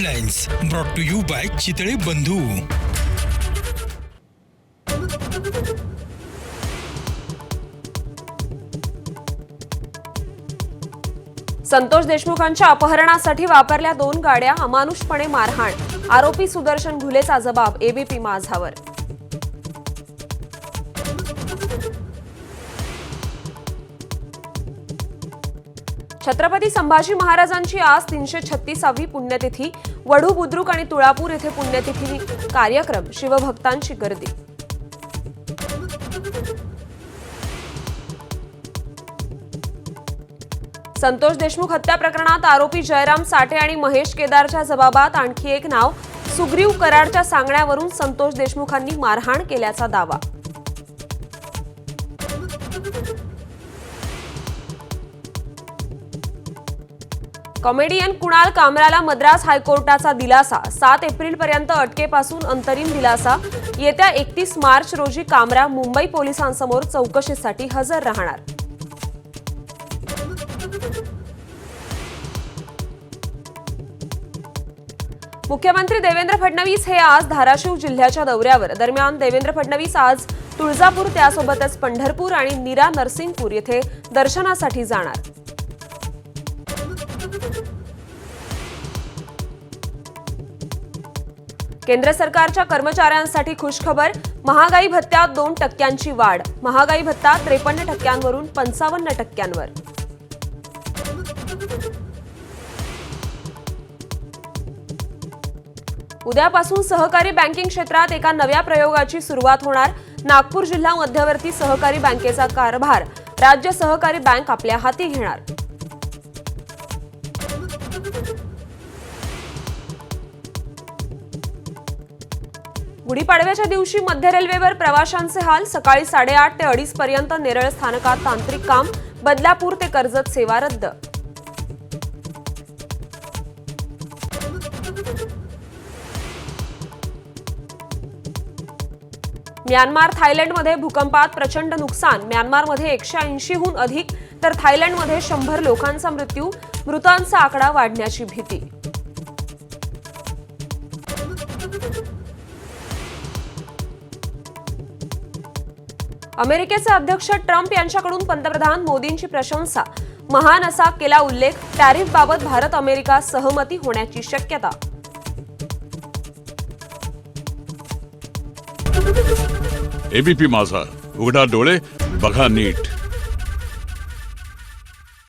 Headlines brought to you by Chitale Bandhu. Santosh देशमुखांच्या अपहरणासाठी वापरल्या 2 गाड्या अमानुषपणे मारहाण, आरोपी सुदर्शन घुलेचा जबाब एबीपी माझावर। छत्रपती संभाजी महाराजांची आज 336वी पुण्यतिथी। वढू, बुद्रुक आणि तुळापूर येथे पुण्यतिथी कार्यक्रम, शिवभक्तांची गर्दी। संतोष देशमुख हत्या प्रकरणात आरोपी जयराम साठे आणि महेश केदारच्या जबाबात आणखी एक नाव। सुग्रीव कराडच्या सांगण्यावरून संतोष देशमुखांनी मारहाण केल्याचा दावा। कॉमेडियन कुणाल कामराला मद्रास हायकोर्टाचा दिलासा। 7 एप्रिलपर्यंत अटकेपासून अंतरिम दिलासा। येत्या 31 मार्च रोजी कामरा मुंबई पोलिसांसमोर चौकशीसाठी हजर राहणार। मुख्यमंत्री देवेंद्र फडणवीस हे आज धाराशिव जिल्ह्याच्या दौऱ्यावर। दरम्यान देवेंद्र फडणवीस आज तुळजापूर, त्यासोबतच पंढरपूर आणि नीरा नरसिंगपूर येथे दर्शनासाठी जाणार। केंद्र सरकारच्या कर्मचाऱ्यांसाठी खुशखबर। महागाई भत्त्यात 2% वाढ। महागाई भत्ता 53% वरून 55%वर। उद्यापासून सहकारी बँकिंग क्षेत्रात एका नव्या प्रयोगाची सुरुवात होणार। नागपूर जिल्हा मध्यवर्ती सहकारी बँकेचा कारभार राज्य सहकारी बँक आपल्या हाती घेणार। गुढीपाडव्याच्या दिवशी मध्य रेल्वेवर प्रवाशांचे हाल। सकाळी 8:30 ते 2:30 पर्यंत नेरळ स्थानकात तांत्रिक काम। बदलापूर ते कर्जत सेवा रद्द। म्यानमार, थायलंडमध्ये भूकंपात प्रचंड नुकसान। म्यानमारमध्ये 180हून अधिक तर थायलंडमध्ये 100 लोकांचा मृत्यू। मृतांचा आकडा वाढण्याची भीती। अमेरिकेचे अध्यक्ष ट्रम्प यांच्याकडून पंतप्रधान मोदींची प्रशंसा। महान असा केला उल्लेख। टॅरिफबाबत भारत अमेरिका सहमती होण्याची शक्यता। एबीपी माझा, उघडा डोळे बघा नीट।